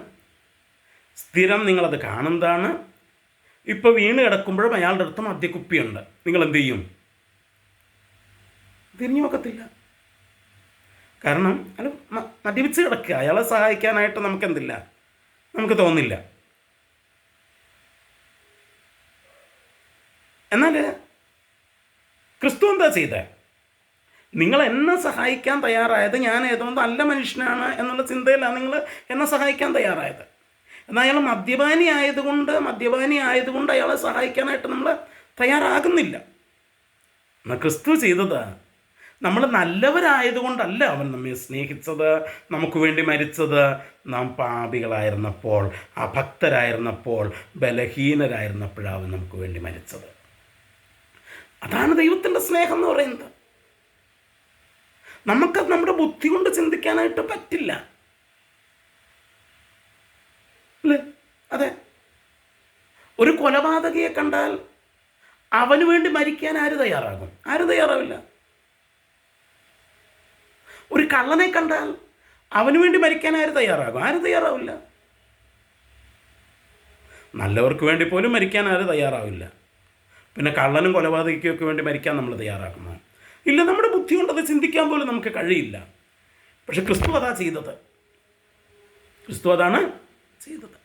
സ്ഥിരം നിങ്ങളത് കാണുന്നതാണ്. ഇപ്പോൾ വീണ് കിടക്കുമ്പോഴും അയാളുടെ അടുത്ത് മദ്യക്കുപ്പിയുണ്ട്. നിങ്ങൾ എന്ത് ചെയ്യും? തിരിഞ്ഞു നോക്കത്തില്ല. കാരണം അയാൾ മദ്യപിച്ച് കിടക്കുക, അയാളെ സഹായിക്കാനായിട്ട് നമുക്കെന്തില്ല, നമുക്ക് തോന്നില്ല. എന്നാൽ ക്രിസ്തു എന്താ ചെയ്തത്? നിങ്ങൾ എന്നെ സഹായിക്കാൻ തയ്യാറായത് ഞാൻ ഏതോ നല്ല മനുഷ്യനാണ് എന്നുള്ള ചിന്തയിലാണ് നിങ്ങൾ എന്നെ സഹായിക്കാൻ തയ്യാറായത്. എന്നാൽ അയാൾ മദ്യപാനി ആയതുകൊണ്ട് അയാളെ സഹായിക്കാനായിട്ട് നമ്മൾ തയ്യാറാകുന്നില്ല. എന്നാൽ ക്രിസ്തു ചെയ്തത്, നമ്മൾ നല്ലവരായതുകൊണ്ടല്ല അവൻ നമ്മെ സ്നേഹിച്ചത്, നമുക്ക് വേണ്ടി മരിച്ചത്. നാം പാപികളായിരുന്നപ്പോൾ, അഭക്തരായിരുന്നപ്പോൾ, ബലഹീനരായിരുന്നപ്പോഴാണ് അവൻ നമുക്ക് വേണ്ടി മരിച്ചത്. അതാണ് ദൈവത്തിൻ്റെ സ്നേഹം എന്ന് പറയുന്നത്. നമുക്കത് നമ്മുടെ ബുദ്ധി കൊണ്ട് ചിന്തിക്കാനായിട്ട് പറ്റില്ല, അല്ലേ? അതെ, ഒരു കൊലപാതകയെ കണ്ടാൽ അവന് വേണ്ടി മരിക്കാൻ ആര് തയ്യാറാകും? ആരും തയ്യാറാവില്ല. ഒരു കള്ളനെ കണ്ടാൽ അവന് വേണ്ടി മരിക്കാൻ ആര് തയ്യാറാകും? ആരും തയ്യാറാവില്ല. നല്ലവർക്ക് വേണ്ടി പോലും മരിക്കാൻ ആര് തയ്യാറാവില്ല. പിന്നെ കള്ളനും കൊലപാതകയ്ക്കൊക്കെ വേണ്ടി മരിക്കാൻ നമ്മൾ തയ്യാറാക്കുന്നു? ഇല്ല. നമ്മുടെ ബുദ്ധി കൊണ്ടത് ചിന്തിക്കാൻ പോലും നമുക്ക് കഴിയില്ല. പക്ഷെ ക്രിസ്തു അതാണ് ചെയ്തത്.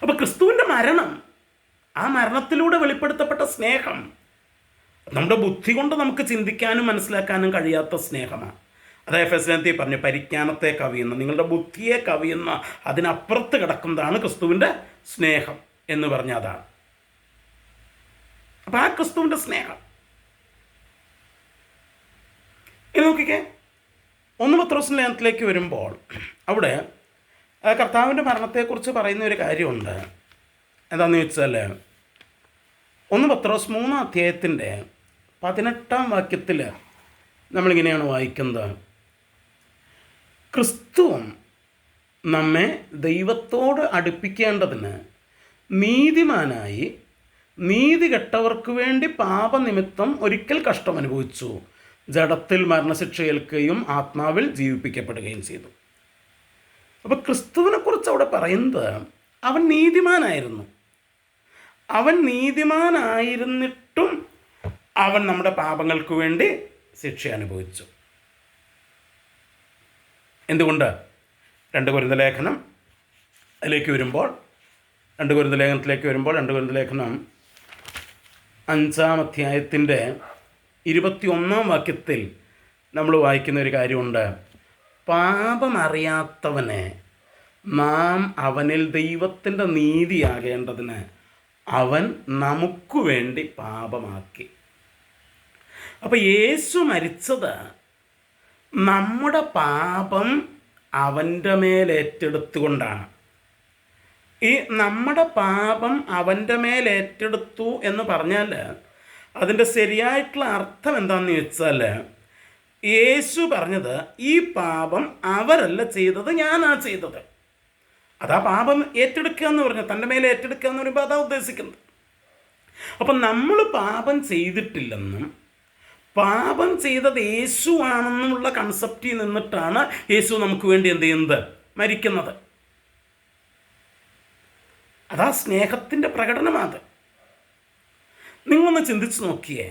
അപ്പോൾ ക്രിസ്തുവിൻ്റെ മരണം, ആ മരണത്തിലൂടെ വെളിപ്പെടുത്തപ്പെട്ട സ്നേഹം നമ്മുടെ ബുദ്ധി കൊണ്ട് നമുക്ക് ചിന്തിക്കാനും മനസ്സിലാക്കാനും കഴിയാത്ത സ്നേഹമാണ്. അത് എഫെസ്യൻസിൽ പറഞ്ഞു, പരിജ്ഞാനത്തെ കവിയുന്ന, നിങ്ങളുടെ ബുദ്ധിയെ കവിയുന്ന, അതിനപ്പുറത്ത് കിടക്കുന്നതാണ് ക്രിസ്തുവിൻ്റെ സ്നേഹം എന്ന് പറഞ്ഞ അതാണ്. അപ്പം ആ ക്രിസ്തുവിൻ്റെ സ്നേഹം ഇനി നോക്കിക്കേ. 1 പത്രോസ് ലേഖനത്തിലേക്ക് വരുമ്പോൾ അവിടെ കർത്താവിൻ്റെ മരണത്തെക്കുറിച്ച് പറയുന്ന ഒരു കാര്യമുണ്ട്. എന്താണെന്ന് ചോദിച്ചാൽ 1 പത്രോസ് 3 അധ്യായത്തിൻ്റെ 18 വാക്യത്തിൽ നമ്മളിങ്ങനെയാണ് വായിക്കുന്നത്: ക്രിസ്തുവും നമ്മെ ദൈവത്തോട് അടുപ്പിക്കേണ്ടതിന് നീതിമാനായി നീതി കെട്ടവർക്ക് വേണ്ടി പാപനിമിത്തം ഒരിക്കൽ കഷ്ടം അനുഭവിച്ചു, ജഡത്തിൽ മരണശിക്ഷ ഏൽക്കുകയും ആത്മാവിൽ ജീവിപ്പിക്കപ്പെടുകയും ചെയ്തു. അപ്പോൾ ക്രിസ്തുവിനെ കുറിച്ച് അവിടെ പറയുന്നത്, അവൻ നീതിമാനായിരുന്നു. അവൻ നീതിമാനായിരുന്നിട്ടും അവൻ നമ്മുടെ പാപങ്ങൾക്ക് വേണ്ടി ശിക്ഷ അനുഭവിച്ചു. എന്തുകൊണ്ട്? 2 കൊരിന്ത്യർ ലേഖനത്തിലേക്ക് വരുമ്പോൾ 2 കൊരിന്ത്യർ ലേഖനം 5-ാം അധ്യായത്തിൻ്റെ 21-ാം വാക്യത്തിൽ നമ്മൾ വായിക്കുന്ന ഒരു കാര്യമുണ്ട്: പാപമറിയാത്തവനെ നാം അവനിൽ ദൈവത്തിൻ്റെ നീതിയാകേണ്ടതിന് അവൻ നമുക്ക് വേണ്ടി പാപമാക്കി. അപ്പോൾ യേശു മരിച്ചത് നമ്മുടെ പാപം അവൻ്റെ മേലേറ്റെടുത്തുകൊണ്ടാണ്. ഈ നമ്മുടെ പാപം അവൻ്റെ മേലേറ്റെടുത്തു എന്ന് പറഞ്ഞാൽ അതിൻ്റെ ശരിയായിട്ടുള്ള അർത്ഥം എന്താണെന്ന് ചോദിച്ചാൽ, യേശു പറഞ്ഞത്, ഈ പാപം അവരല്ല ചെയ്തത്, ഞാനാ ചെയ്തത്. അതാ പാപം ഏറ്റെടുക്കുക എന്ന് പറഞ്ഞാൽ, തൻ്റെ മേലെ ഏറ്റെടുക്കുക എന്ന് പറയുമ്പോൾ അതാ ഉദ്ദേശിക്കുന്നത്. അപ്പം നമ്മൾ പാപം ചെയ്തിട്ടില്ലെന്നും പാപം ചെയ്തത് യേശു ആണെന്നുള്ള കൺസെപ്റ്റിൽ നിന്നിട്ടാണ് യേശു നമുക്ക് വേണ്ടി എന്ത് ചെയ്യുന്നത്? മരിക്കുന്നത്. അതാ സ്നേഹത്തിൻ്റെ പ്രകടനമാണ്. നിങ്ങളൊന്ന് ചിന്തിച്ച് നോക്കിയേ,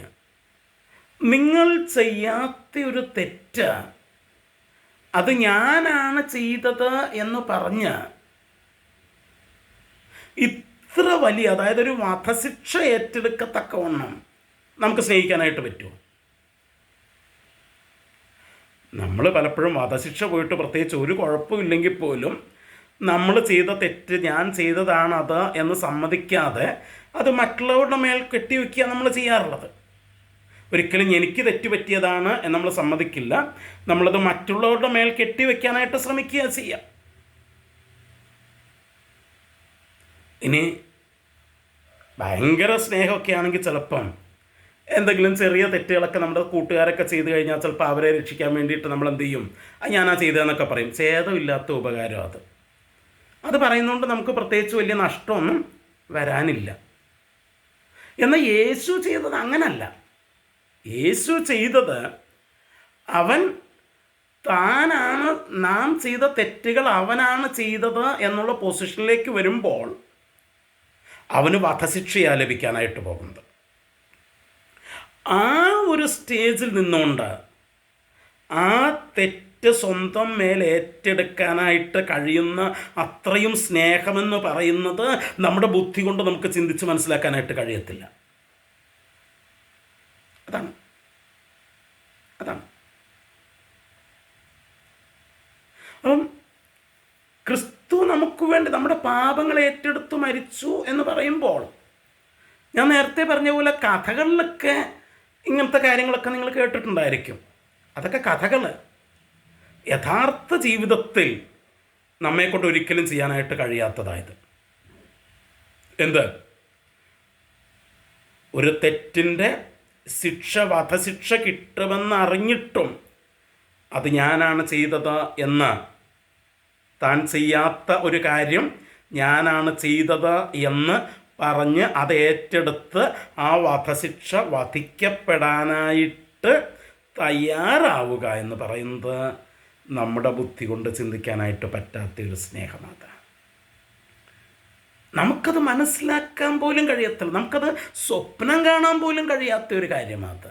നിങ്ങൾ ചെയ്യാത്ത ഒരു തെറ്റ് അത് ഞാനാണ് ചെയ്തത് എന്ന് പറഞ്ഞ് ഇത്ര വലിയ, അതായത് ഒരു വധശിക്ഷ ഏറ്റെടുക്കത്തക്കവണ്ണം നമുക്ക് സ്നേഹിക്കാനായിട്ട് പറ്റുമോ? നമ്മൾ പലപ്പോഴും വധശിക്ഷ പോയിട്ട് പ്രത്യേകിച്ച് ഒരു കുഴപ്പമില്ലെങ്കിൽ പോലും നമ്മൾ ചെയ്ത തെറ്റ് ഞാൻ ചെയ്തതാണ് അത് എന്ന് സമ്മതിക്കാതെ അത് മറ്റുള്ളവരുടെ മേൽ കെട്ടിവെക്കുക നമ്മൾ ചെയ്യാറുള്ളത്. ഒരിക്കലും എനിക്ക് തെറ്റ് പറ്റിയതാണ് എന്ന് നമ്മൾ സമ്മതിക്കില്ല, നമ്മളത് മറ്റുള്ളവരുടെ മേൽ കെട്ടിവെക്കാനായിട്ട് ശ്രമിക്കുക ചെയ്യാം. ഇനി ഭയങ്കര സ്നേഹമൊക്കെ ആണെങ്കിൽ ചിലപ്പം എന്തെങ്കിലും ചെറിയ തെറ്റുകളൊക്കെ നമ്മുടെ കൂട്ടുകാരൊക്കെ ചെയ്ത് കഴിഞ്ഞാൽ ചിലപ്പോൾ അവരെ രക്ഷിക്കാൻ വേണ്ടിയിട്ട് നമ്മൾ എന്ത് ചെയ്യും? ഞാനാ ചെയ്തതെന്നൊക്കെ പറയും. ഛേദമില്ലാത്ത ഉപകാരം അത് പറയുന്നതുകൊണ്ട് നമുക്ക് പ്രത്യേകിച്ച് വലിയ നഷ്ടമൊന്നും വരാനില്ല. എന്നാൽ യേശു ചെയ്തത് അങ്ങനല്ല. യേശു ചെയ്തത്, അവൻ താനാണ്, നാം ചെയ്ത തെറ്റുകൾ അവനാണ് ചെയ്തത് എന്നുള്ള പൊസിഷനിലേക്ക് വരുമ്പോൾ അവന് വധശിക്ഷയാ ലഭിക്കാനായിട്ട് പോകുന്നത്. ആ ഒരു സ്റ്റേജിൽ നിന്നുകൊണ്ട് ആ തെറ്റ് സ്വന്തം മേൽ ഏറ്റെടുക്കാനായിട്ട് കഴിയുന്ന അത്രയും സ്നേഹമെന്ന് പറയുന്നത് നമ്മുടെ ബുദ്ധി കൊണ്ട് നമുക്ക് ചിന്തിച്ച് മനസ്സിലാക്കാനായിട്ട് കഴിയത്തില്ല. അതാണ് അതാണ് അപ്പം ക്രിസ്തു നമുക്ക് വേണ്ടി നമ്മുടെ പാപങ്ങൾ ഏറ്റെടുത്ത് മരിച്ചു എന്ന് പറയുമ്പോൾ, ഞാൻ നേരത്തെ പറഞ്ഞ പോലെ കഥകളിലൊക്കെ ഇങ്ങനത്തെ കാര്യങ്ങളൊക്കെ നിങ്ങൾ കേട്ടിട്ടുണ്ടായിരിക്കും. അതൊക്കെ കഥകൾ. യഥാർത്ഥ ജീവിതത്തിൽ നമ്മെക്കൊണ്ട് ഒരിക്കലും ചെയ്യാനായിട്ട് കഴിയാത്തതായത് എന്ത്? ഒരു തെറ്റിൻ്റെ ശിക്ഷ, വധശിക്ഷ കിട്ടുമെന്നറിഞ്ഞിട്ടും അത് ഞാനാണ് ചെയ്തത് എന്ന്, താൻ ചെയ്യാത്ത ഒരു കാര്യം ഞാനാണ് ചെയ്തത് എന്ന് പറഞ്ഞ് അത് ഏറ്റെടുത്ത് ആ വധശിക്ഷ വധിക്കപ്പെടാനായിട്ട് തയ്യാറാവുക എന്ന് പറയുന്നത് നമ്മുടെ ബുദ്ധി കൊണ്ട് ചിന്തിക്കാനായിട്ട് പറ്റാത്തൊരു സ്നേഹമാണ്. നമുക്കത് മനസ്സിലാക്കാൻ പോലും കഴിയത്തില്ല, നമുക്കത് സ്വപ്നം കാണാൻ പോലും കഴിയാത്ത ഒരു കാര്യമാണ്.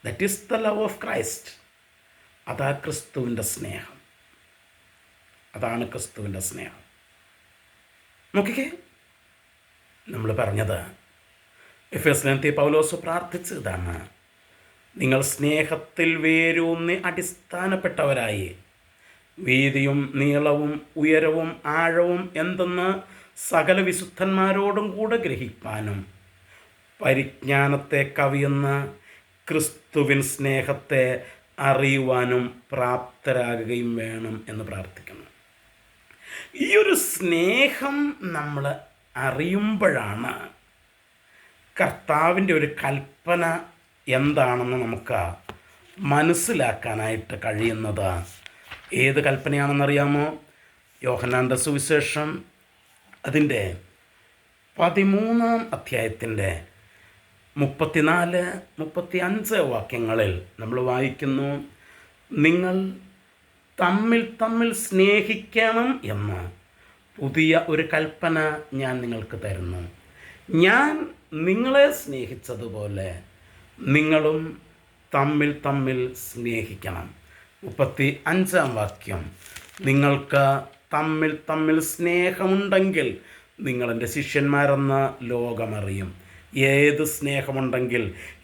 That is the love of Christ. അതാ ക്രിസ്തുവിൻ്റെ സ്നേഹം. അതാണ് ക്രിസ്തുവിൻ്റെ സ്നേഹം. നോക്കിക്കേ, നമ്മൾ പറഞ്ഞത് എഫേസ്യരിലെത്തിയ പൗലോസ് പ്രാർത്ഥിച്ചതാണ്, നിങ്ങൾ സ്നേഹത്തിൽ വേരൂന്നി അടിസ്ഥാനപ്പെട്ടവരായി വീതിയും നീളവും ഉയരവും ആഴവും എന്തെന്ന് സകല വിശുദ്ധന്മാരോടും കൂടെ ഗ്രഹിപ്പാനും പരിജ്ഞാനത്തെ കവിയുന്ന ക്രിസ്തുവിൻ സ്നേഹത്തെ അറിയുവാനും പ്രാപ്തരാകുകയും വേണം എന്ന് പ്രാർത്ഥിക്കുന്നു. ഈ ഒരു സ്നേഹം നമ്മൾ അറിയുമ്പോഴാണ് കർത്താവിൻ്റെ ഒരു കൽപ്പന എന്താണെന്ന് നമുക്ക് മനസ്സിലാക്കാനായിട്ട് കഴിയുന്നത്. ഏത് കൽപ്പനയാണെന്നറിയാമോ? യോഹന്നാൻ്റെ സുവിശേഷം അതിൻ്റെ 13-ാം അധ്യായത്തിൻ്റെ 34-35 വാക്യങ്ങളിൽ നമ്മൾ വായിക്കുന്നു, നിങ്ങൾ തമ്മിൽ തമ്മിൽ സ്നേഹിക്കണം എന്ന് പുതിയ ഒരു കൽപ്പന ഞാൻ നിങ്ങൾക്ക് തരുന്നു. ഞാൻ നിങ്ങളെ സ്നേഹിച്ചതുപോലെ നിങ്ങളും തമ്മിൽ തമ്മിൽ സ്നേഹിക്കണം. 35-ാം വാക്യം, നിങ്ങൾക്ക് തമ്മിൽ തമ്മിൽ സ്നേഹമുണ്ടെങ്കിൽ നിങ്ങളെൻ്റെ ശിഷ്യന്മാരെന്ന് ലോകമറിയും. ഏത് സ്നേഹമുണ്ടെങ്കിൽ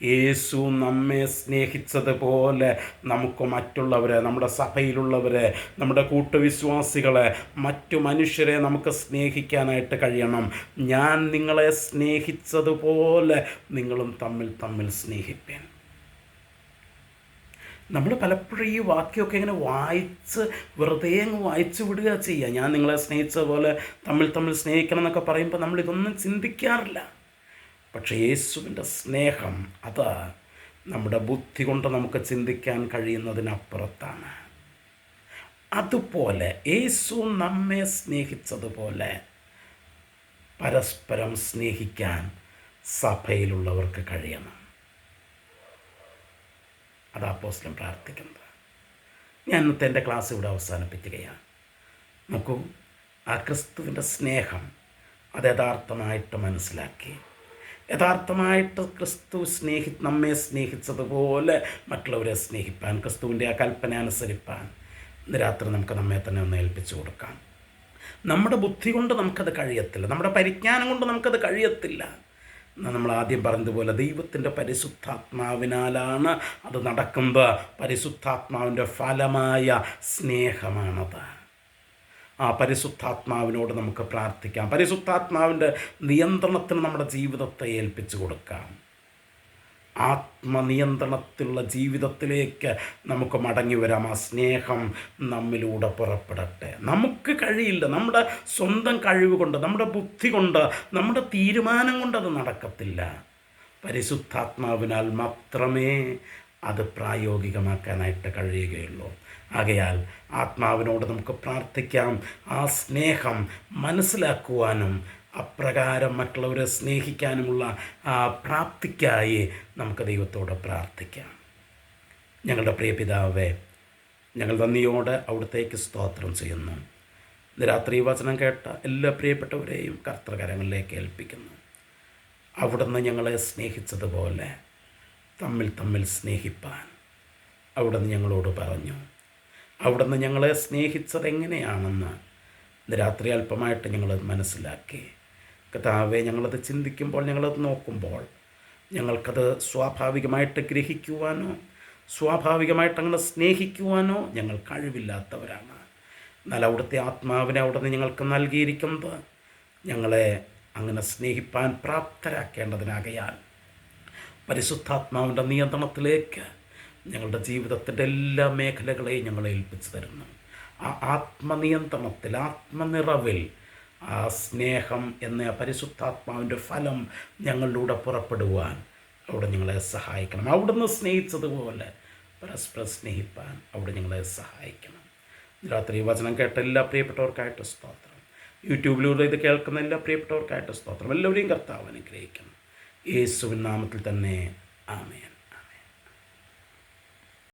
യേശു നമ്മെ സ്നേഹിച്ചതുപോലെ നമുക്ക് മറ്റുള്ളവരെ, നമ്മുടെ സഭയിലുള്ളവരെ, നമ്മുടെ കൂട്ടുവിശ്വാസികളെ, മറ്റു മനുഷ്യരെ നമുക്ക് സ്നേഹിക്കാനായിട്ട് കഴിയണം. ഞാൻ നിങ്ങളെ സ്നേഹിച്ചതുപോലെ നിങ്ങളും തമ്മിൽ തമ്മിൽ സ്നേഹിപ്പേൻ. നമ്മൾ പലപ്പോഴും ഈ വാക്യമൊക്കെ ഇങ്ങനെ വെറുതെ അങ്ങ് വായിച്ചു വിടുക ചെയ്യുക. ഞാൻ നിങ്ങളെ സ്നേഹിച്ചതുപോലെ തമ്മിൽ തമ്മിൽ സ്നേഹിക്കണം എന്നൊക്കെ പറയുമ്പോൾ നമ്മളിതൊന്നും ചിന്തിക്കാറില്ല. പക്ഷേ യേശുവിൻ്റെ സ്നേഹം അത് നമ്മുടെ ബുദ്ധി കൊണ്ട് നമുക്ക് ചിന്തിക്കാൻ കഴിയുന്നതിനപ്പുറത്താണ്. അതുപോലെ യേശു നമ്മെ സ്നേഹിച്ചതുപോലെ പരസ്പരം സ്നേഹിക്കാൻ സഭയിലുള്ളവർക്ക് കഴിയണം. അത് അപ്പോസ്തലൻ പ്രാർത്ഥിക്കുന്നത്. ഞാൻ ഇന്നത്തെ എൻ്റെ ക്ലാസ് ഇവിടെ അവസാനിപ്പിക്കുകയാണ്. നോക്കൂ, ആ ക്രിസ്തുവിൻ്റെ സ്നേഹം അത് യഥാർത്ഥമായിട്ട് മനസ്സിലാക്കി, യഥാർത്ഥമായിട്ട് ക്രിസ്തു നമ്മെ സ്നേഹിച്ചതുപോലെ മറ്റുള്ളവരെ സ്നേഹിപ്പാൻ, ക്രിസ്തുവിൻ്റെ ആ കൽപ്പന അനുസരിപ്പാൻ ഇന്ന് രാത്രി നമുക്ക് നമ്മെ തന്നെ ഒന്ന് ഏൽപ്പിച്ചു കൊടുക്കാം. നമ്മുടെ ബുദ്ധി കൊണ്ട് നമുക്കത് കഴിയത്തില്ല, നമ്മുടെ പരിജ്ഞാനം കൊണ്ട് നമുക്കത് കഴിയത്തില്ല. നമ്മൾ ആദ്യം പറഞ്ഞതുപോലെ ദൈവത്തിൻ്റെ പരിശുദ്ധാത്മാവിനാലാണ് അത് നടക്കുന്നത്. പരിശുദ്ധാത്മാവിൻ്റെ ഫലമായ സ്നേഹമാണത്. ആ പരിശുദ്ധാത്മാവിനോട് നമുക്ക് പ്രാർത്ഥിക്കാം. പരിശുദ്ധാത്മാവിൻ്റെ നിയന്ത്രണത്തിന് നമ്മുടെ ജീവിതത്തെ ഏൽപ്പിച്ചു കൊടുക്കാം. ആത്മനിയന്ത്രണത്തിലുള്ള ജീവിതത്തിലേക്ക് നമുക്ക് മടങ്ങി വരാം. ആ സ്നേഹം നമ്മിലൂടെ പുറപ്പെടട്ടെ. നമുക്ക് കഴിയില്ല, നമ്മുടെ സ്വന്തം കഴിവ് കൊണ്ട്, നമ്മുടെ ബുദ്ധി കൊണ്ട്, നമ്മുടെ തീരുമാനം കൊണ്ട് അത് നടക്കത്തില്ല. പരിശുദ്ധാത്മാവിനാൽ മാത്രമേ അത് പ്രായോഗികമാക്കാനായിട്ട് കഴിയുകയുള്ളൂ. ആകയാൽ ആത്മാവിനോട് നമുക്ക് പ്രാർത്ഥിക്കാം. ആ സ്നേഹം മനസ്സിലാക്കുവാനും അപ്രകാരം മറ്റുള്ളവരെ സ്നേഹിക്കാനുമുള്ള പ്രാപ്തിക്കായി നമുക്ക് ദൈവത്തോട് പ്രാർത്ഥിക്കാം. ഞങ്ങളുടെ പ്രിയ പിതാവേ, ഞങ്ങൾ നന്ദിയോടെ അവിടത്തേക്ക് സ്തോത്രം ചെയ്യുന്നു. ഇന്ന് രാത്രി വചനം കേട്ട എല്ലാ തമ്മിൽ തമ്മിൽ സ്നേഹിപ്പാൻ അവിടുന്ന് ഞങ്ങളോട് പറഞ്ഞു. അവിടുന്ന് ഞങ്ങളെ സ്നേഹിച്ചത് എങ്ങനെയാണെന്ന് ഇന്ന് രാത്രി അല്പമായിട്ട് ഞങ്ങളത് മനസ്സിലാക്കി. കർത്താവേ, ഞങ്ങളത് ചിന്തിക്കുമ്പോൾ, ഞങ്ങളത് നോക്കുമ്പോൾ ഞങ്ങൾക്കത് സ്വാഭാവികമായിട്ട് ഗ്രഹിക്കുവാനോ സ്വാഭാവികമായിട്ട് അങ്ങനെ സ്നേഹിക്കുവാനോ ഞങ്ങൾ കഴിവില്ലാത്തവരാണ്. എന്നാൽ അവിടുത്തെ ആത്മാവിനെ അവിടുന്ന് ഞങ്ങൾക്ക് നൽകിയിരിക്കുന്നത് ഞങ്ങളെ അങ്ങനെ സ്നേഹിപ്പാൻ പ്രാപ്തരാക്കേണ്ടതിനാകയാൽ പരിശുദ്ധാത്മാവിൻ്റെ നിയന്ത്രണത്തിലേക്ക് ഞങ്ങളുടെ ജീവിതത്തിൻ്റെ എല്ലാ മേഖലകളെയും ഞങ്ങളെ ഏൽപ്പിച്ചു തരുന്നു. ആ ആത്മനിയന്ത്രണത്തിൽ, ആത്മനിറവിൽ ആ സ്നേഹം എന്ന പരിശുദ്ധാത്മാവിൻ്റെ ഫലം ഞങ്ങളിലൂടെ പുറപ്പെടുവാൻ അവിടെ ഞങ്ങളെ സഹായിക്കണം. അവിടുന്ന് സ്നേഹിച്ചതുപോലെ പരസ്പരം സ്നേഹിപ്പാൻ അവിടെ ഞങ്ങളെ സഹായിക്കണം. രാത്രി വചനം കേട്ട എല്ലാ പ്രിയപ്പെട്ടവർക്കായിട്ട് സ്തോത്രം. യൂട്യൂബിലൂടെ ഇത് കേൾക്കുന്ന എല്ലാ പ്രിയപ്പെട്ടവർക്കായിട്ട് സ്തോത്രം. എല്ലാവരെയും കർത്താവ് അനുഗ്രഹിക്കണം. യേശുവിൻ നാമത്തിൽ തന്നെ ആമേൻ.